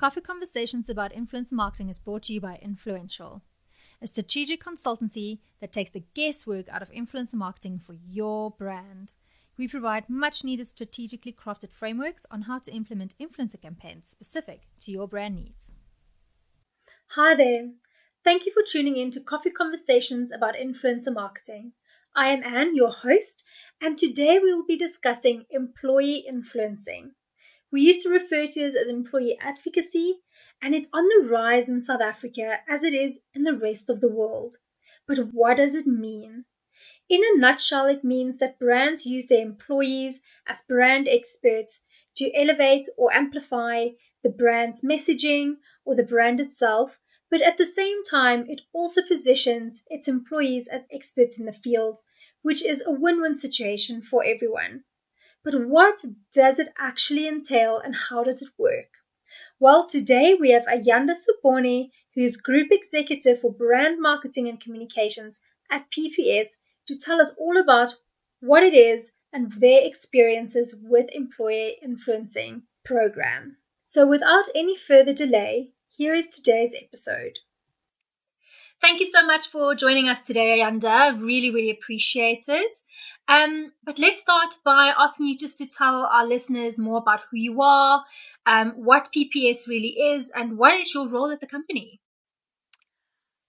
Coffee Conversations about Influencer Marketing is brought to you by Influential, a strategic consultancy that takes the guesswork out of influencer marketing for your brand. We provide much needed strategically crafted frameworks on how to implement influencer campaigns specific to your brand needs. Hi there. Thank you for tuning in to Coffee Conversations about Influencer Marketing. I am Anne, your host, and today we will be discussing employee influencing. We used to refer to it as employee advocacy, and it's on the rise in South Africa as it is in the rest of the world. But what does it mean? In a nutshell, it means that brands use their employees as brand experts to elevate or amplify the brand's messaging or the brand itself, but at the same time, it also positions its employees as experts in the fields, which is a win-win situation for everyone. But what does it actually entail and how does it work? Well, today we have Ayanda Seboni, who is Group Executive for Brand Marketing and Communications at PPS, to tell us all about what it is and their experiences with employer influencing program. So without any further delay, here is today's episode. Thank you so much for joining us today, Ayanda. Really appreciate it. But let's start by asking you just to tell our listeners more about who you are, what PPS really is, and what is your role at the company.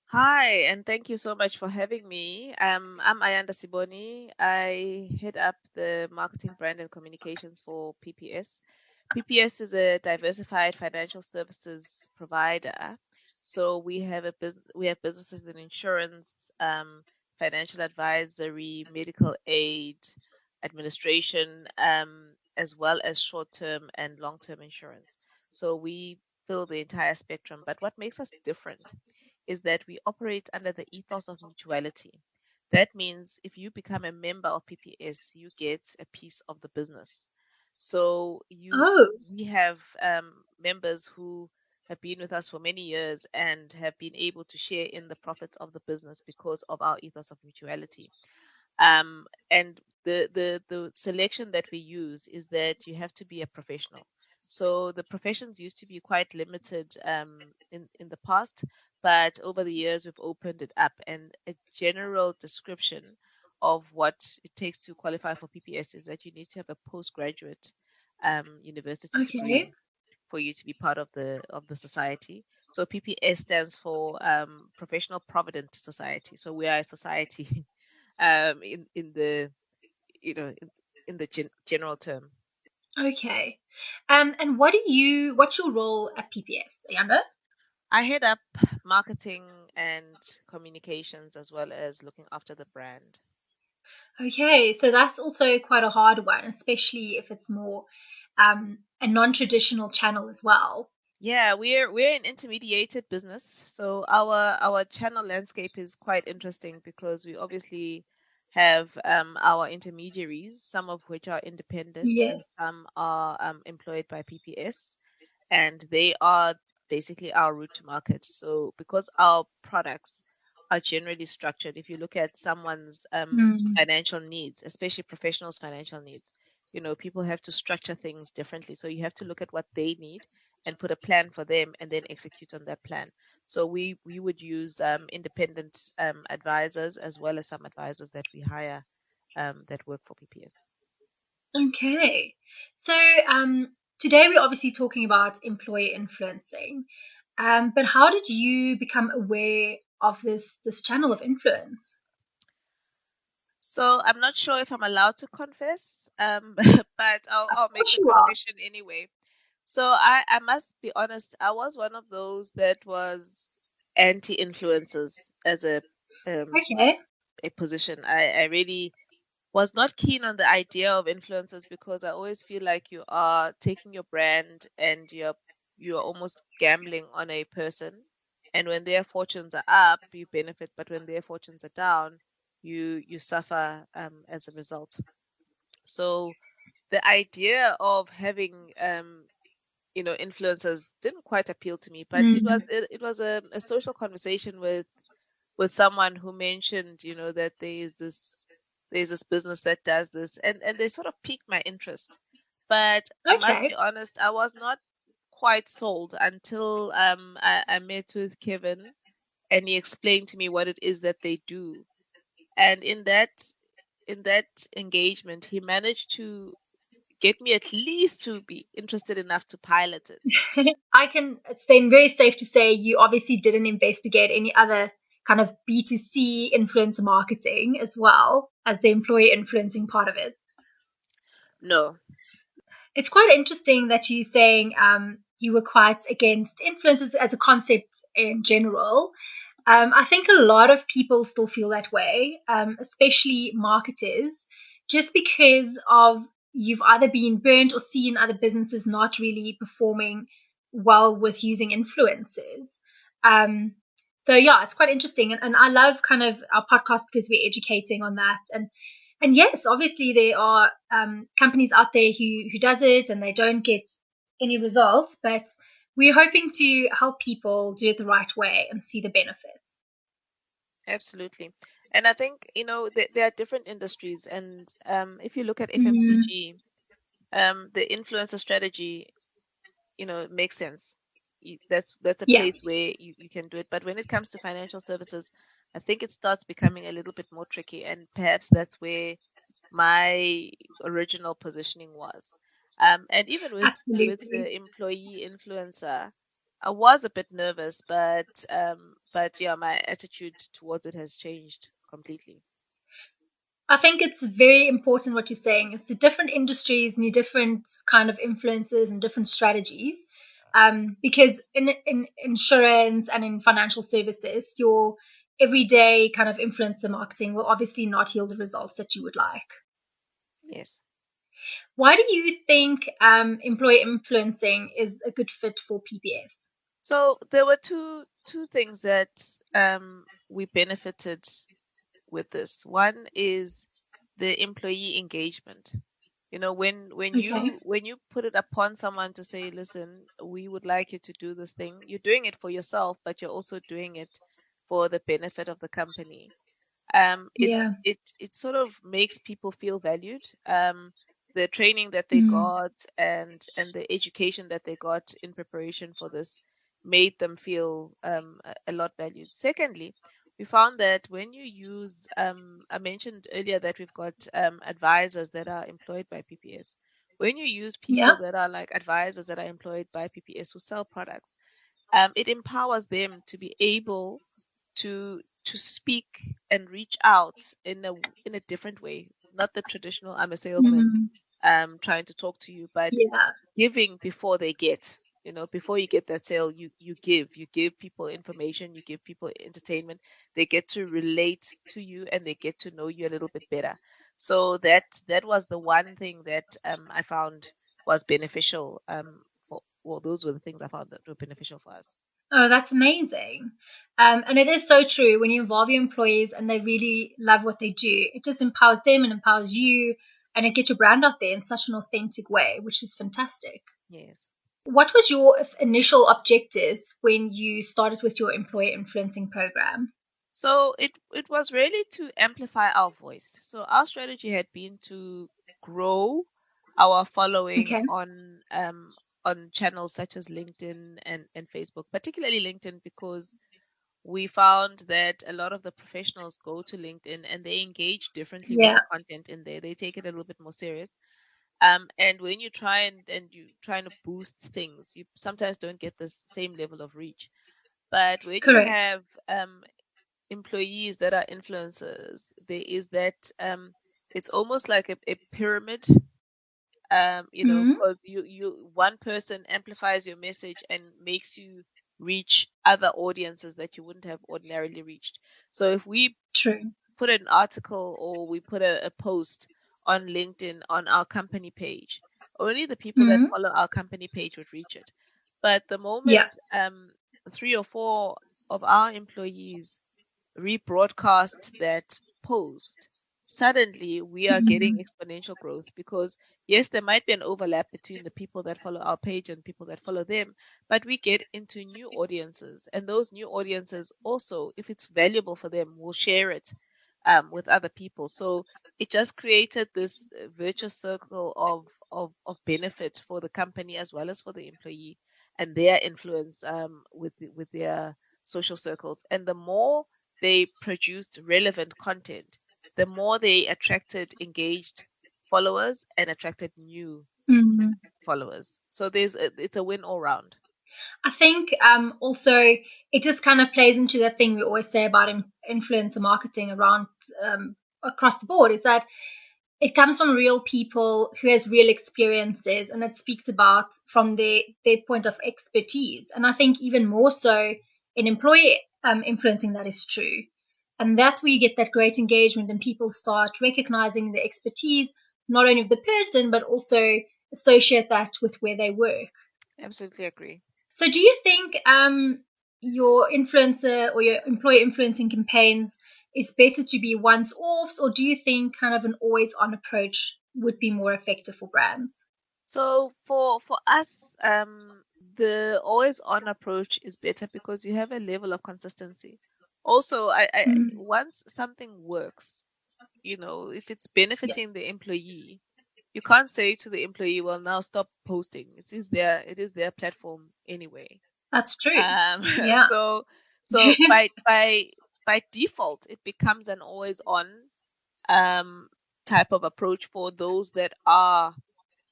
Hi, and thank you so much for having me. I'm Ayanda Seboni. I head up the marketing, brand, and communications for PPS. PPS is a diversified financial services provider. So we have businesses in insurance, financial advisory, medical aid, administration, as well as short-term and long-term insurance. So we fill the entire spectrum. But what makes us different is that we operate under the ethos of mutuality. That means if you become a member of PPS, you get a piece of the business. So we have members who have been with us for many years and have been able to share in the profits of the business because of our ethos of mutuality. And the selection that we use is that you have to be a professional. So the professions used to be quite limited in the past, but over the years we've opened it up. And a general description of what it takes to qualify for PPS is that you need to have a postgraduate university degree for you to be part of the society. So PPS stands for Professional Provident Society. So we are a society in the general term. Okay. And what's your role at PPS, Ayanda? I head up marketing and communications as well as looking after the brand. Okay, so that's also quite a hard one, especially if it's more a non-traditional channel as well. Yeah, we're an intermediated business, so our channel landscape is quite interesting because we obviously have our intermediaries, some of which are independent and Yes. some are employed by PPS, and they are basically our route to market. So because our products are generally structured, if you look at someone's financial needs, especially professionals' financial needs, people have to structure things differently. So you have to look at what they need and put a plan for them and then execute on that plan. So we would use independent advisors as well as some advisors that we hire that work for PPS. Okay. So today we're obviously talking about employer influencing. But how did you become aware of this channel of influence? So I'm not sure if I'm allowed to confess, but I'll make the You are. confession anyway. So I must be honest, I was one of those that was anti-influencers as Okay. a position. I really was not keen on the idea of influencers because I always feel like you are taking your brand and you're almost gambling on a person. And when their fortunes are up, you benefit, but when their fortunes are down, you suffer as a result. So the idea of having influencers didn't quite appeal to me, but it was a social conversation with someone who mentioned that there's this business that does this, and they sort of piqued my interest. But I must Okay. be honest, I was not quite sold until I met with Kevin and he explained to me what it is that they do. And in that engagement, he managed to get me at least to be interested enough to pilot it. I can, it's then very safe to say you obviously didn't investigate any other kind of B2C influencer marketing as well as the employee influencing part of it. No. It's quite interesting that you're saying you were quite against influencers as a concept in general. I think a lot of people still feel that way, especially marketers, just because of you've either been burnt or seen other businesses not really performing well with using influencers. Um, so yeah, it's quite interesting, and I love kind of our podcast because we're educating on that, and yes, obviously there are companies out there who does it and they don't get any results, but we're hoping to help people do it the right way and see the benefits. Absolutely. And I think, there are different industries. And if you look at Mm, FMCG, the influencer strategy, it makes sense. That's a yeah, place where you can do it. But when it comes to financial services, I think it starts becoming a little bit more tricky. And perhaps that's where my original positioning was. And even with absolutely. the employee influencer, I was a bit nervous, but yeah, my attitude towards it has changed completely. I think it's very important what you're saying. It's the different industries and your different kind of influences and different strategies. Because in insurance and in financial services, your everyday kind of influencer marketing will obviously not yield the results that you would like. Yes. Why do you think employer influencing is a good fit for PPS? So there were two things that we benefited with this. One is the employee engagement. When Okay. you put it upon someone to say, listen, we would like you to do this thing, you're doing it for yourself, but you're also doing it for the benefit of the company. It Yeah. it sort of makes people feel valued. The training that they Mm. got and the education that they got in preparation for this made them feel a lot valued. Secondly, we found that when you use, I mentioned earlier that we've got advisors that are employed by PPS. When you use Yeah. people that are like advisors that are employed by PPS who sell products, it empowers them to be able to speak and reach out in a different way, not the traditional I'm a salesman Mm. trying to talk to you, but Yeah. giving before they get. Before you get that sale, you give people information, you give people entertainment. They get to relate to you and they get to know you a little bit better. So that was the one thing that I found was beneficial. Well, those were the things I found that were beneficial for us. Oh, that's amazing. And it is so true when you involve your employees and they really love what they do, it just empowers them and empowers you, and it gets your brand out there in such an authentic way, which is fantastic. Yes. What was your initial objectives when you started with your employer influencing program? So it was really to amplify our voice. So our strategy had been to grow our following Okay. on channels such as LinkedIn and Facebook, particularly LinkedIn, because we found that a lot of the professionals go to LinkedIn and they engage differently with Yeah. the content in there. They take it a little bit more serious. And when you try and you trying to boost things, you sometimes don't get the same level of reach. But when you Correct. have employees that are influencers, there is that it's almost like a pyramid, Mm. because you one person amplifies your message and makes you reach other audiences that you wouldn't have ordinarily reached. So if we True. put an article or we put a post on LinkedIn on our company page, only the people that Mm. follow our company page would reach it. But the Yeah. moment three or four of our employees rebroadcast that post, suddenly we are getting Mm. exponential growth because, yes, there might be an overlap between the people that follow our page and people that follow them, but we get into new audiences. And those new audiences also, if it's valuable for them, will share it with other people. So it just created this virtuous circle of benefit for the company as well as for the employee. and their influence with their social circles. And the more they produced relevant content, the more they attracted engaged followers and attracted new Mm. followers. So it's a win all round. I think also it just kind of plays into that thing we always say about influencer marketing around across the board, is that it comes from real people who has real experiences, and it speaks about from their point of expertise. And I think even more so in employee influencing, that is true. And that's where you get that great engagement and people start recognizing the expertise, not only of the person, but also associate that with where they work. Absolutely agree. So do you think your influencer or your employer influencing campaigns is better to be once offs, or do you think kind of an always on approach would be more effective for brands? So for us, the always on approach is better because you have a level of consistency. Also, Mm, once something works, if it's yeah, benefiting the employee, you can't say to the employee, well, now stop posting. It is their platform anyway. that's true. Um, Yeah. so by default, it becomes an always on um type of approach for those that are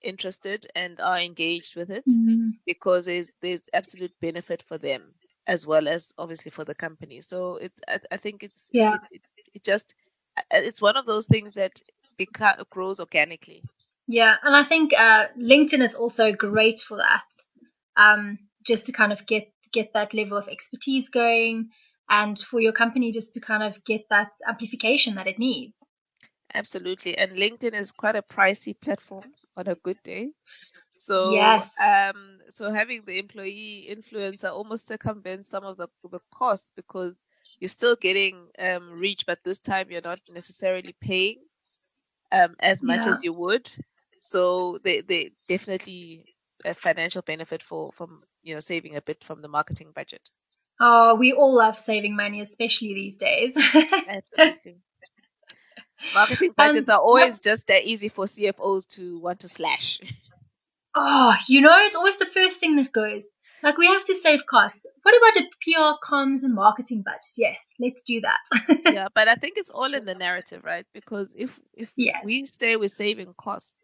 interested and are engaged with it, Mm, because there's absolute benefit for them as well as obviously for the company. So I think yeah. it just it's one of those things that grows organically. Yeah. And I think LinkedIn is also great for that. Just to kind of get that level of expertise going, and for your company just to kind of get that amplification that it needs. Absolutely. And LinkedIn is quite a pricey platform on a good day. Yes. So having the employee influencer almost circumvents some of the costs, because you're still getting reach, but this time you're not necessarily paying as much Yeah. as you would. So they definitely a financial benefit from saving a bit from the marketing budget. Oh, we all love saving money, especially these days. Absolutely. Marketing budgets are What? always just that easy for CFOs to want to slash. Oh, it's always the first thing that goes. Like, we have to save costs. What about the PR, comms, and marketing budgets? Yes, let's do that. Yeah, but I think it's all in the narrative, right? Because if Yes, we say we're saving costs,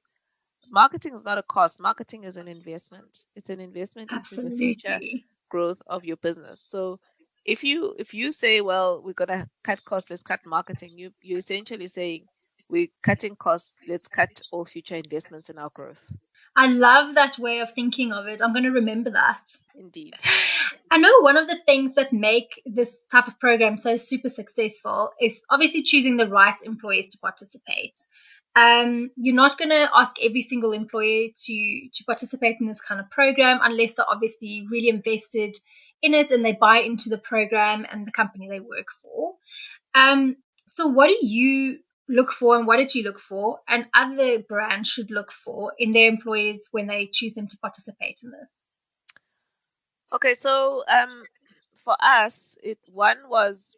marketing is not a cost. Marketing is an investment. It's an investment into the future absolutely. growth of your business. So if you say, well, we're gonna cut costs, let's cut marketing, you're essentially saying we're cutting costs, let's cut all future investments in our growth. I love that way of thinking of it. I'm going to remember that. Indeed. I know one of the things that make this type of program so super successful is obviously choosing the right employees to participate. You're not going to ask every single employee to participate in this kind of program unless they're obviously really invested in it and they buy into the program and the company they work for. Um, so what do you look for, and what did you look for, and other brands should look for in their employees when they choose them to participate in this? Okay, so for us, it one was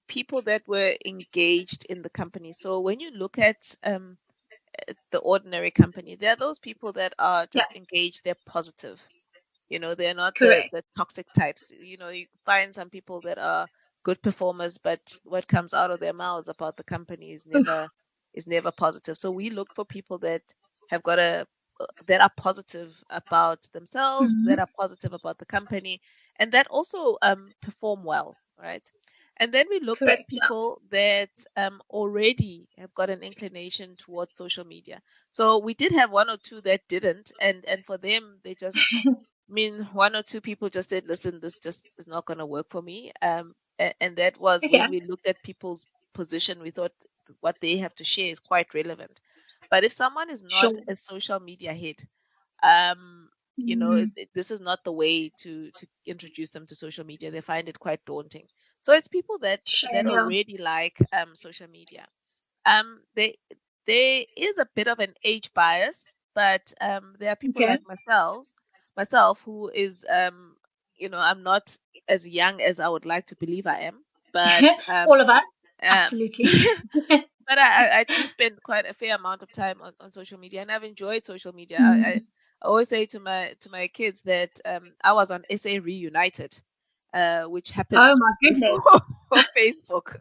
people that were engaged in the company. So when you look at the ordinary company, there are those people that are Yeah, just engaged, they're positive. They're not the correct. the toxic types. You find some people that are good performers, but what comes out of their mouths about the company Oof. is never positive. So we look for people that have got that are positive about themselves, that Mhm. are positive about the company, and that also perform well, right? And then we looked at Correct. Yeah. people that already have got an inclination towards social media. So we did have one or two that didn't, and for them, they just one or two people just said, listen, this just is not going to work for me. And that was when Okay. we looked at people's position, we thought what they have to share is quite relevant. But if someone is not Sure. a social media head, um, Mm, this is not the way to introduce them to social media. They find it quite daunting. So it's people that shame. Yeah. already like social media. They there is a bit of an age bias, but there are people Okay. like myself who is I'm not as young as I would like to believe I am, but All of us. um Absolutely. but I do spend quite a fair amount of time on social media, and I've enjoyed social media. I Mm, I always say to my kids that I was on SA Reunited, which happened Oh my goodness. before Facebook.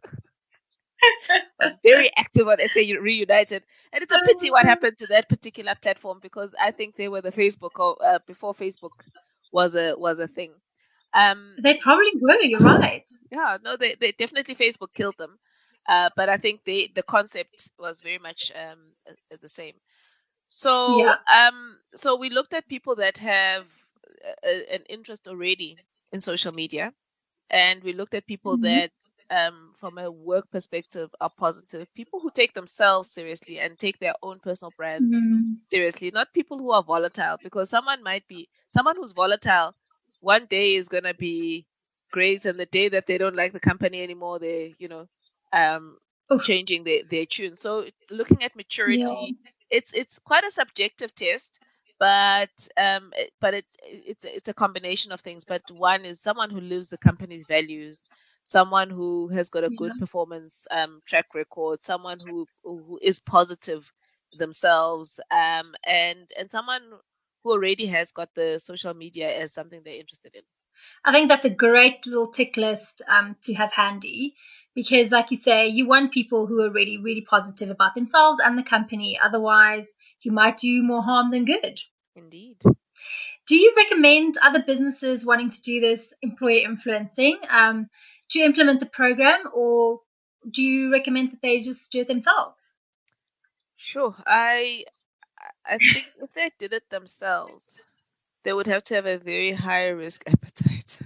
Was very active on SA Reunited, and it's a pity what happened to that particular platform, because I think they were the Facebook before Facebook was a thing. They probably were, you're right. Yeah, no, they definitely Facebook killed them, but I think the concept was very much the same. So Yeah. so we looked at people that have an interest already in social media, and we looked at people Mhm. that from a work perspective are positive, people who take themselves seriously and take their own personal brands Mm. seriously, not people who are volatile, because someone who's volatile one day is going to be great, and the day that they don't like the company anymore, they um Oof. changing their tune. So looking at Yeah. maturity, it's quite a subjective test, but it's a combination of things. But one is someone who lives the company's values, someone who has got a good Yeah. performance track record, someone who is positive themselves, and someone who already has got the social media as something they're interested in. I think that's a great little tick list to have handy because, like you say, you want people who are really, really positive about themselves and the company. Otherwise, you might do more harm than good. Indeed. Do you recommend other businesses wanting to do this employer influencing to implement the program, or do you recommend that they just do it themselves? Sure. I think if they did it themselves, they would have to have a very high risk appetite.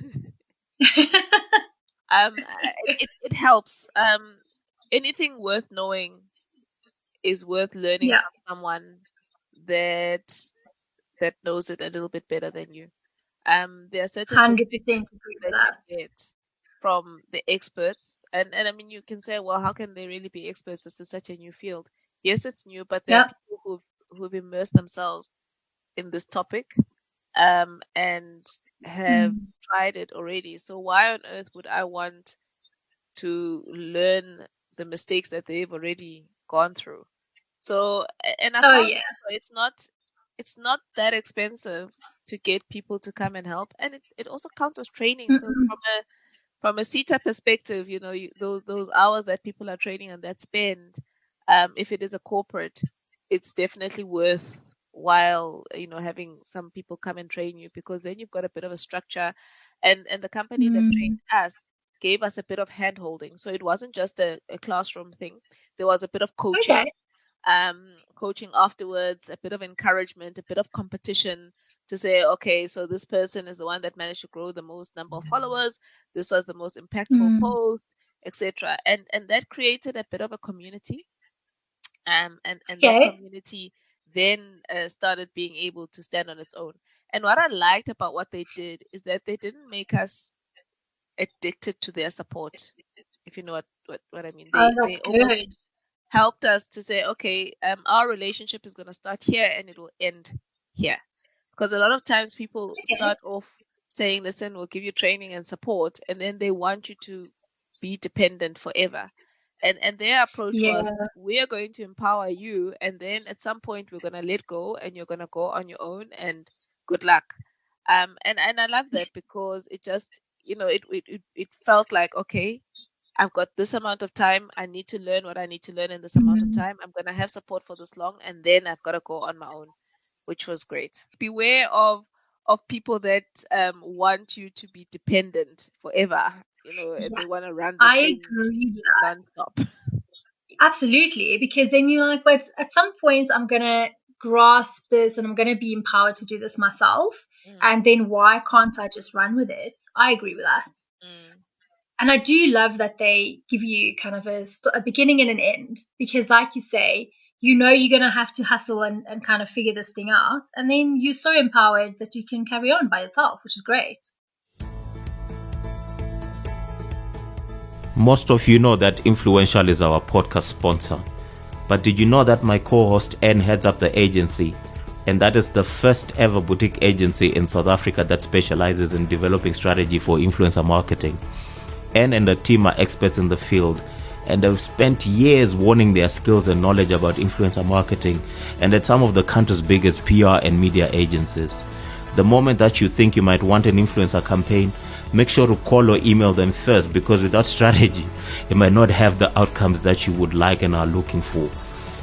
It helps. Anything worth knowing is worth learning Yeah, from someone that knows it a little bit better than you. There are certain 100% perspectives agree with that you that. get from the experts, and I mean, you can say, well, how can they really be experts? This is such a new field. Yes, it's new, but there are Yeah. people who've immersed themselves in this topic, and have Mm. tried it already. So why on earth would I want to learn the mistakes that they've already gone through? So, and I Oh, found yeah. also it's not that expensive to get people to come and help, and it also counts as training. So Mm-mm. from a CETA perspective, those hours that people are training and that spend, if it is a corporate, it's definitely worthwhile, having some people come and train you, because then you've got a bit of a structure, and the company that trained Mm. us gave us a bit of hand holding. So it wasn't just a classroom thing. There was a bit of coaching, Okay. coaching afterwards, a bit of encouragement, a bit of competition to say, okay, so this person is the one that managed to grow the most number of followers. This was the most impactful Mm. post, etc. And that created a bit of a community. And that Okay. community then started being able to stand on its own. And what I liked about what they did is that they didn't make us addicted to their support, if you know what I mean. Oh, They that's almost good. helped us to say, okay, our relationship is going to start here and it will end here. Because a lot of times people Okay. start off saying, listen, we'll give you training and support, and then they want you to be dependent forever. And their approach was, Yeah. we are going to empower you, and then at some point we're going to let go and you're going to go on your own, and good luck. And I love that, because it just, it felt like, okay, I've got this amount of time. I need to learn what I need to learn in this amount of Mm. time. I'm going to have support for this long, and then I've got to go on my own, which was great. Beware of people that want you to be dependent forever, and they Yes, want to run this I thing agree with that. nonstop. Absolutely, because then you're like, but at some point, I'm gonna grasp this and I'm gonna be empowered to do this myself. Mm, And then why can't I just run with it? I agree with that. mm. And I do love that they give you kind of a beginning and an end because, like you say, you're going to have to hustle and kind of figure this thing out. And then you're so empowered that you can carry on by yourself, which is great. Most of you know that Influential is our podcast sponsor. But did you know that my co-host Anne heads up the agency? And that is the first ever boutique agency in South Africa that specializes in developing strategy for influencer marketing. Anne and the team are experts in the field, and have spent years honing their skills and knowledge about influencer marketing and at some of the country's biggest PR and media agencies. The moment that you think you might want an influencer campaign, make sure to call or email them first, because without strategy, it might not have the outcomes that you would like and are looking for.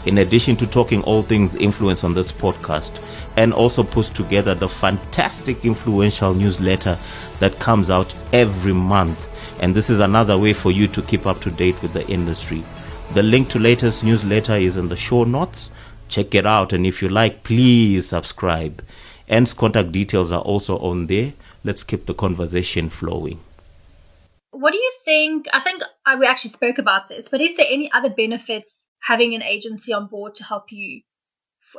In addition to talking all things influence on this podcast, and also puts together the fantastic influential newsletter that comes out every month. And this is another way for you to keep up to date with the industry. The link to latest newsletter is in the show notes. Check it out, and if you like, please subscribe. Anne's contact details are also on there. Let's keep the conversation flowing. What do you think? I think we actually spoke about this, but is there any other benefits having an agency on board to help you,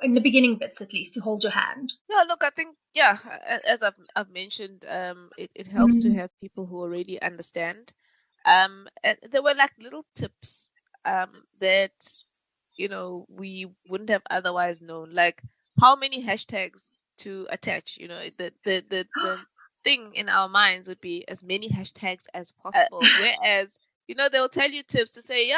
in the beginning bits at least, to hold your hand? Yeah, look, I think, as I've mentioned, it helps to have people who already understand. And there were like little tips that, we wouldn't have otherwise known, like how many hashtags to attach. The thing in our minds would be as many hashtags as possible. Whereas, they'll tell you tips to say,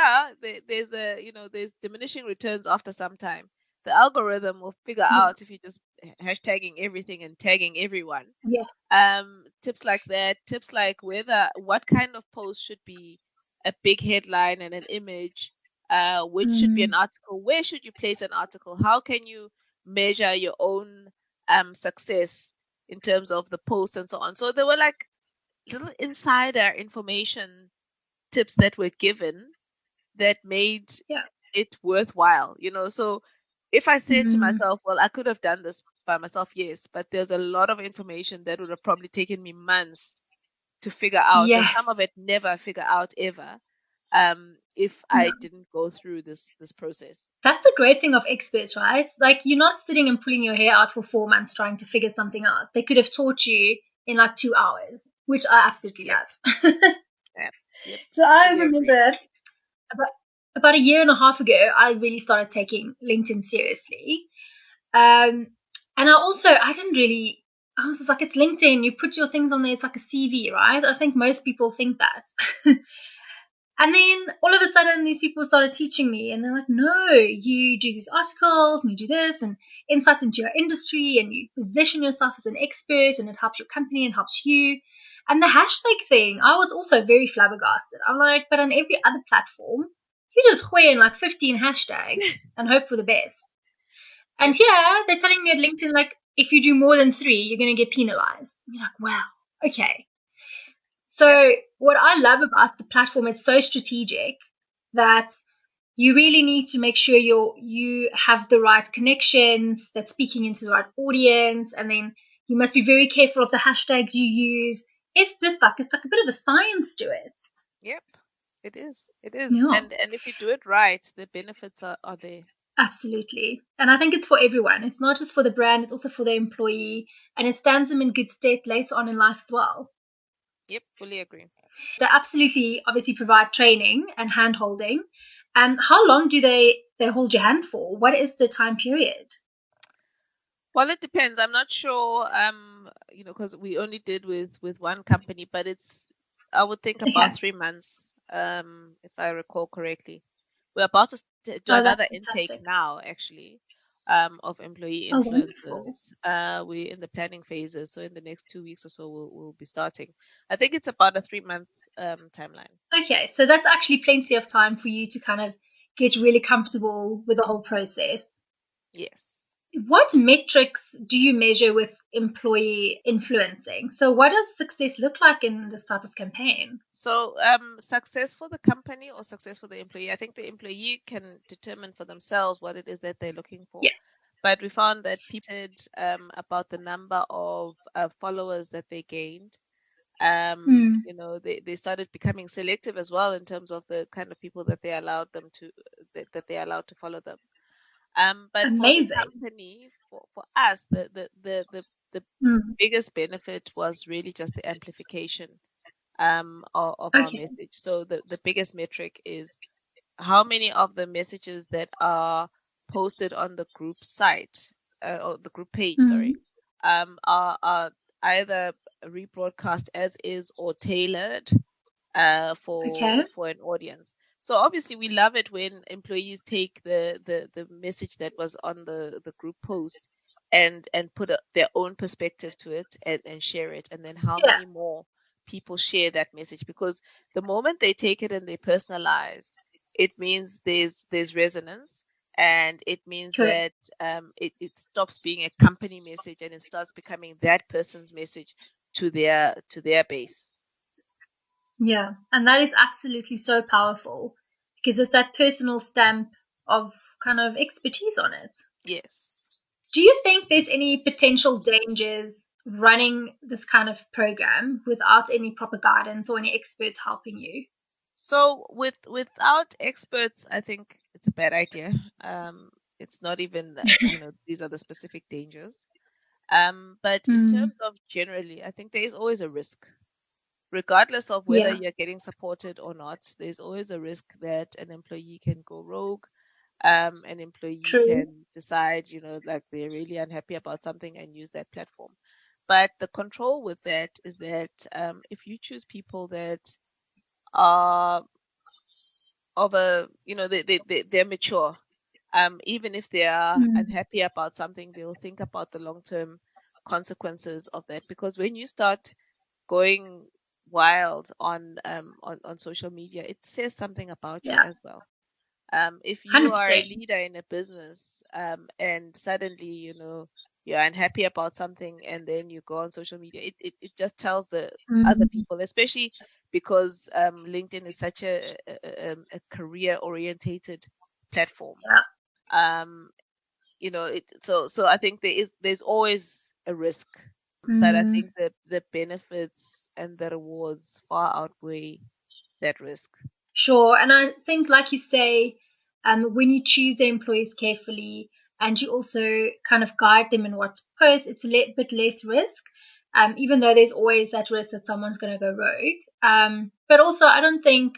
there's diminishing returns after some time. The algorithm will figure out if you're just hashtagging everything and tagging everyone. Yeah. Tips like that. Tips like what kind of post should be a big headline and an image, which should be an article. Where should you place an article? How can you measure your own success in terms of the post and so on? So there were like little insider information tips that were given that made it worthwhile, So if I said to myself, well, I could have done this by myself, yes, but there's a lot of information that would have probably taken me months to figure out, and some of it never figure out ever, if I didn't go through this process. That's the great thing of experts, right? Like, you're not sitting and pulling your hair out for 4 months trying to figure something out. They could have taught you in like 2 hours, which I absolutely love. Yep. So I remember about a year and a half ago, I really started taking LinkedIn seriously. And I was just like, it's LinkedIn, you put your things on there, it's like a CV, right? I think most people think that. And then all of a sudden, these people started teaching me, and they're like, no, you do these articles, and you do this, and insights into your industry, and you position yourself as an expert, and it helps your company and helps you. And the hashtag thing, I was also very flabbergasted. I'm like, but on every other platform, you just hoy in like 15 hashtags and hope for the best. And here, they're telling me at LinkedIn, like, if you do more than 3, you're going to get penalized. And you're like, wow, okay. So what I love about the platform, it's so strategic that you really need to make sure you have the right connections, that's speaking into the right audience, and then you must be very careful of the hashtags you use. It's like a bit of a science to it. Yep, it is. Yeah. And if you do it right, the benefits are there. Absolutely. And I think it's for everyone. It's not just for the brand, it's also for the employee, and it stands them in good stead later on in life as well. Yep, fully agree. They absolutely obviously provide training and hand holding. And how long do they hold your hand for? What is the time period? Well, it depends. I'm not sure, because we only did with one company, but I would think about 3 months, if I recall correctly. We're about to do another intake now, actually, of employee influencers. We're in the planning phases, so in the next 2 weeks or so, we'll be starting. I think it's about a 3-month timeline. Okay, so that's actually plenty of time for you to kind of get really comfortable with the whole process. Yes. What metrics do you measure with employee influencing? So what does success look like in this type of campaign? So success for the company or success for the employee? I think the employee can determine for themselves what it is that they're looking for. Yeah. But we found that people said about the number of followers that they gained. They started becoming selective as well in terms of the kind of people that they allowed them to that they allowed to follow them. But Amazing. For the company, for us, the biggest benefit was really just the amplification of our message. So the biggest metric is how many of the messages that are posted on the group site or the group page, are either rebroadcast as is or tailored for an audience. So obviously we love it when employees take the message that was on the group post and put their own perspective to it and share it. And then how Yeah, many more people share that message? Because the moment they take it and they personalize, it means there's resonance, and it means correct. that it stops being a company message and it starts becoming that person's message to their base. Yeah, and that is absolutely so powerful because it's that personal stamp of kind of expertise on it. Yes. Do you think there's any potential dangers running this kind of program without any proper guidance or any experts helping you? So without experts, I think it's a bad idea. It's not even, these are the specific dangers. But in Mm, terms of generally, I think there is always a risk, regardless of whether yeah, you're getting supported or not. There's always a risk that an employee can go rogue. An employee true. can decide, like they're really unhappy about something and use that platform. But the control with that is that if you choose people that are of a they're mature, even if they are Mm, unhappy about something, they'll think about the long-term consequences of that. Because when you start going wild on social media, it says something about you yeah, as well. If you are a 100%. leader in a business, and suddenly, you're unhappy about something and then you go on social media, it just tells the other Mm, people, especially because LinkedIn is such a career orientated platform. yeah. Um, so I think there's always a risk, but I Mm. think the benefits and the rewards far outweigh that risk. Sure. And I think, like you say, when you choose the employees carefully and you also kind of guide them in what to post, it's a bit less risk, even though there's always that risk that someone's going to go rogue. But also, I don't think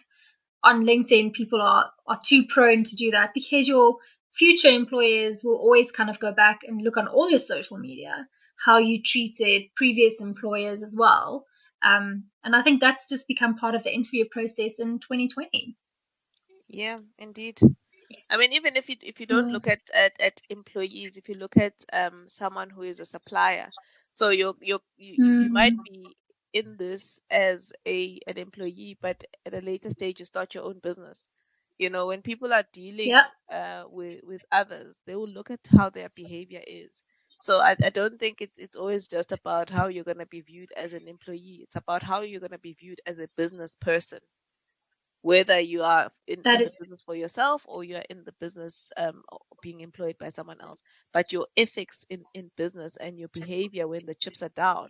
on LinkedIn people are too prone to do that because your future employers will always kind of go back and look on all your social media, how you treated previous employers as well. And I think that's just become part of the interview process in 2020. Yeah, indeed. I mean, even if you don't Mm, look at employees, if you look at someone who is a supplier, so you might mm, be in this as an employee, but at a later stage you start your own business. When people are yeah, dealing with others, they will look at how their behavior is. So I don't think it's always just about how you're going to be viewed as an employee. It's about how you're going to be viewed as a business person, whether you are that in the is, business for yourself or you're in the business being employed by someone else. But your ethics in business and your behavior when the chips are down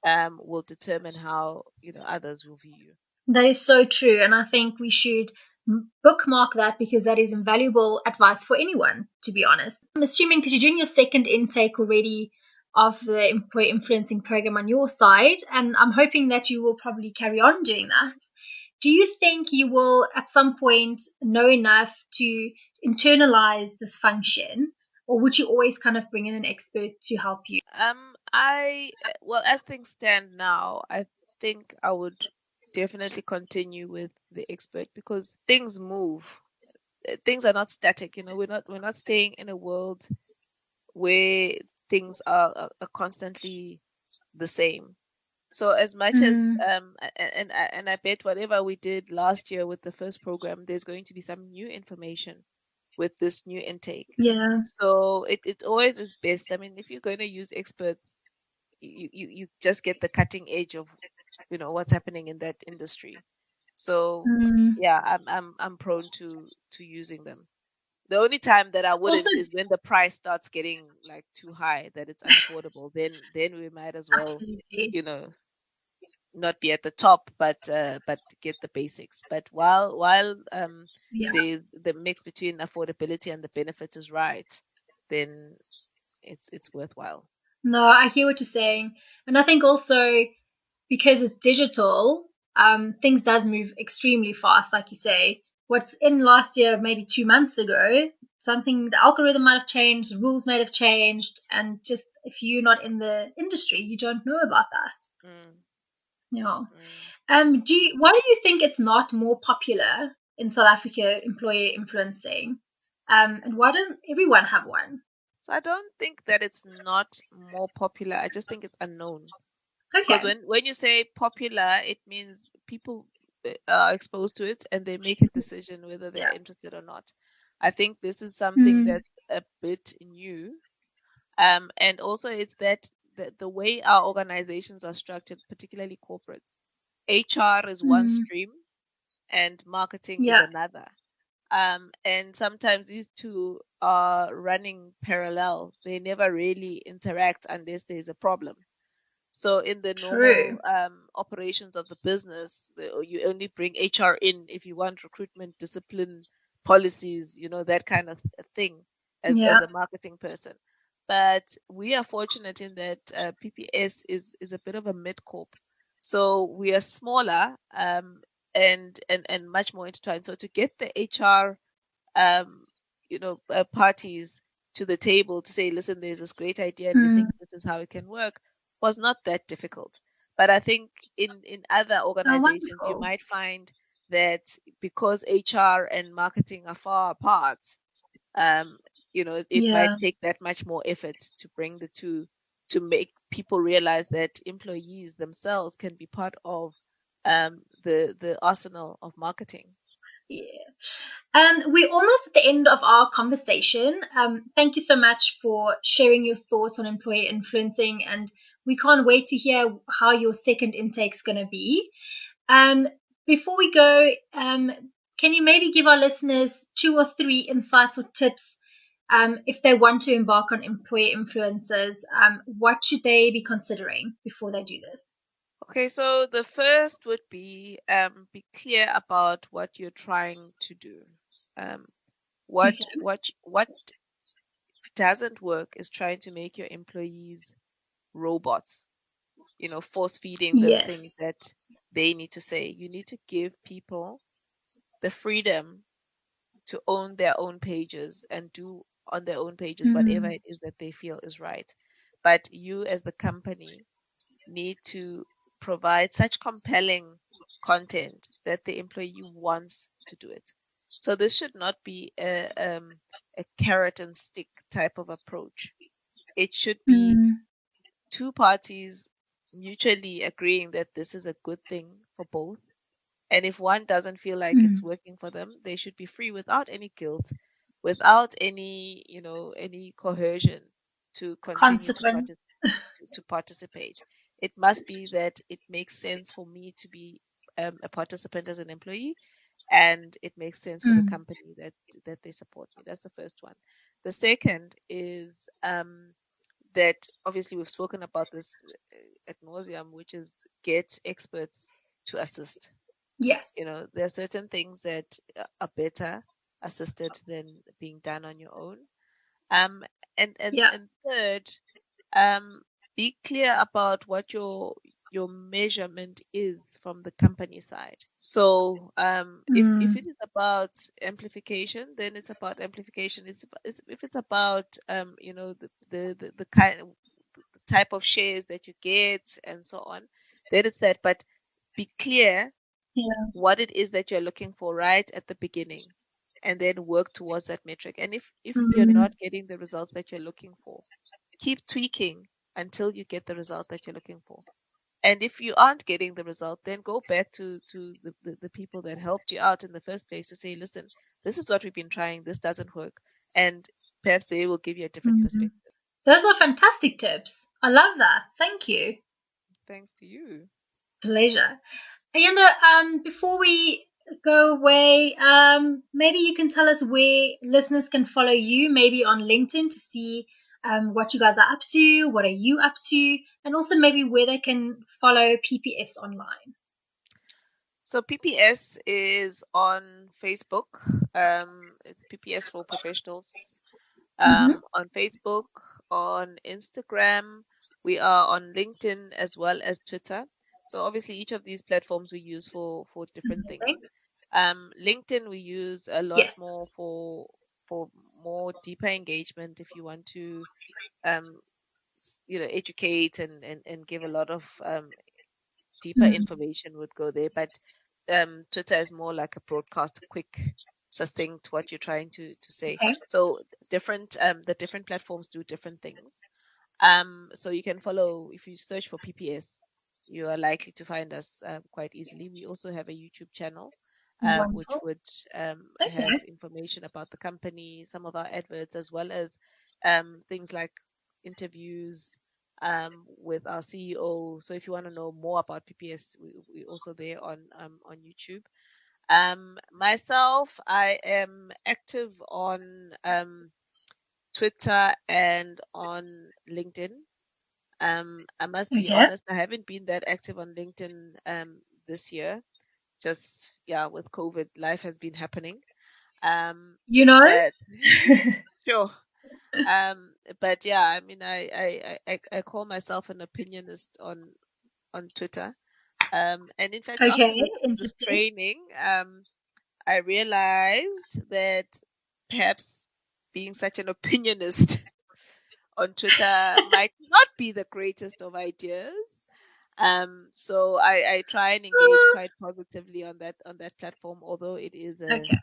yeah. will determine how others will view you. That is so true. And I think we should bookmark that because that is invaluable advice for anyone, to be honest. I'm assuming because you're doing your second intake already of the employee influencing program on your side, and I'm hoping that you will probably carry on doing that. Do you think you will at some point know enough to internalize this function, or would you always kind of bring in an expert to help you? I well, as things stand now, I think I would definitely continue with the expert because things move. Things are not static. We're not staying in a world where things are constantly the same. So as much as Mm, and I bet whatever we did last year with the first program, there's going to be some new information with this new intake. yeah. So it always is best. I mean, if you're going to use experts, you just get the cutting edge of what's happening in that industry. So Mm. yeah, I'm prone to using them. The only time that I Also, wouldn't is when the price starts getting like too high that it's unaffordable. Then we might as well, absolutely. you know, not be at the top, but get the basics. But while Yeah. the mix between affordability and the benefits is right, then it's worthwhile. No, I hear what you're saying. And I think also because it's digital, things does move extremely fast, like you say. What's in last year, maybe 2 months ago, something the algorithm might have changed, rules might have changed, and just if you're not in the industry, you don't know about that. Mm, Yeah. mm. Why do you think it's not more popular in South Africa, employer influencing? And why doesn't everyone have one? So I don't think that it's not more popular. I just think it's unknown. Because Okay. when you say popular, it means people are exposed to it and they make a decision whether they're Yeah. interested or not. I think this is something Mm, that's a bit new. And also it's that the way our organizations are structured, particularly corporates, HR is one mm, stream and marketing is yeah. another. And sometimes these two are running parallel. They never really interact unless there's a problem. So in the True. normal operations of the business, you only bring HR in if you want recruitment, discipline, policies, that kind of thing as Yeah. a marketing person. But we are fortunate in that PPS is a bit of a mid corp, so we are smaller and much more intertwined. So to get the HR um, parties to the table to say, listen, there's this great idea and we Mm. think this is how it can work was not that difficult. But I think in other Oh, organizations, you wonderful. might find that because HR and marketing are far apart, um, it might Yeah. take that much more effort to bring the two to make people realize that employees themselves can be part of the arsenal of marketing. Yeah. We're almost at the end of our conversation. Thank you so much for sharing your thoughts on employer influencing, and we can't wait to hear how your second intake is going to be. Um, Before we go, can you maybe give our listeners 2 or 3 insights or tips if they want to embark on employer influencers? What should they be considering before they do this? Okay, so the first would be clear about what you're trying to do. Um, what Okay. what doesn't work is trying to make your employees robots, force feeding them things Yes. that they need to say. You need to give people the freedom to own their own pages and do on their own pages whatever Mm, it is that they feel is right. But you as the company need to provide such compelling content that the employee wants to do it. So this should not be a carrot and stick type of approach. It should be mm, two parties mutually agreeing that this is a good thing for both. And if one doesn't feel like it's mm. working for them, they should be free without any guilt, without any coercion to continue Consequence. to participate. It must be that it makes sense for me to be a participant as an employee, and it makes sense for the Mm, company that they support me. That's the first one. The second is that obviously we've spoken about this ad nauseum, which is get experts to assist. yes. There are certain things that are better assisted than being done on your own. Um, and and Yeah. and third, um, be clear about what your measurement is from the company side. So, if Mm, it is about amplification, then it's about amplification. If it's about the kind the type of shares that you get and so on, then it's that. But be clear yeah. what it is that you're looking for right at the beginning, and then work towards that metric. And if you're Mm, not getting the results that you're looking for, keep tweaking until you get the result that you're looking for. And if you aren't getting the result, then go back to the people that helped you out in the first place to say, listen, this is what we've been trying, this doesn't work. And perhaps they will give you a different mm. perspective. Those are fantastic tips. I love that. Thank you. Thanks to you. Pleasure. Ayanda, before we go away, maybe you can tell us where listeners can follow you, maybe on LinkedIn to see what you guys are up to, what are you up to, and also maybe where they can follow PPS online. So PPS is on Facebook. It's PPS for professionals. Mm-hmm. On Facebook, on Instagram, we are on LinkedIn as well as Twitter. So obviously each of these platforms we use for different things. Amazing. LinkedIn we use a lot Yes. more for more deeper engagement if you want to um, educate and give a lot of deeper Mm, information would go there. But Twitter is more like a broadcast, quick, succinct, what you're trying to say. Okay. So the different platforms do different things. So you can follow, if you search for PPS, you are likely to find us quite easily. We also have a YouTube channel, which Wonderful. would Okay. have information about the company, some of our adverts, as well as things like interviews with our CEO. So if you want to know more about PPS, we're also there on YouTube. Myself, I am active on Twitter and on LinkedIn. I must be Okay. honest, I haven't been that active on LinkedIn this year. Just with COVID, life has been happening. You know? But sure. But yeah, I mean, I call myself an opinionist on Twitter. And in fact, after Okay. this Interesting. training, I realized that perhaps being such an opinionist on Twitter might not be the greatest of ideas. So I try and engage quite positively on that platform, although it is Okay.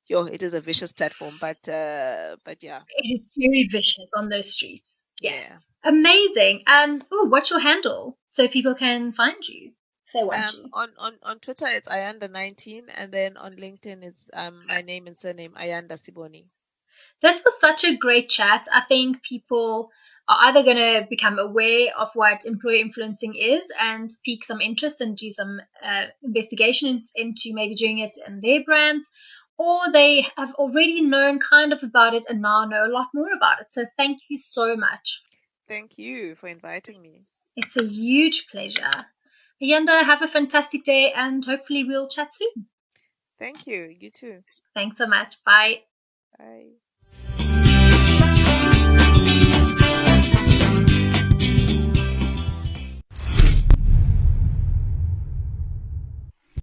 it is a vicious platform, but yeah, It is very vicious on those streets. Yes. yeah. Amazing. And what's your handle so people can find you if they want to? On Twitter it's Ayanda19, and then on LinkedIn it's my name and surname Ayanda Seboni. This was such a great chat. I think people are either going to become aware of what employer influencing is and pique some interest and do some investigation into maybe doing it in their brands, or they have already known kind of about it and now know a lot more about it. So thank you so much. Thank you for inviting me. It's a huge pleasure. Ayanda, have a fantastic day and hopefully we'll chat soon. Thank you. You too. Thanks so much. Bye. Bye.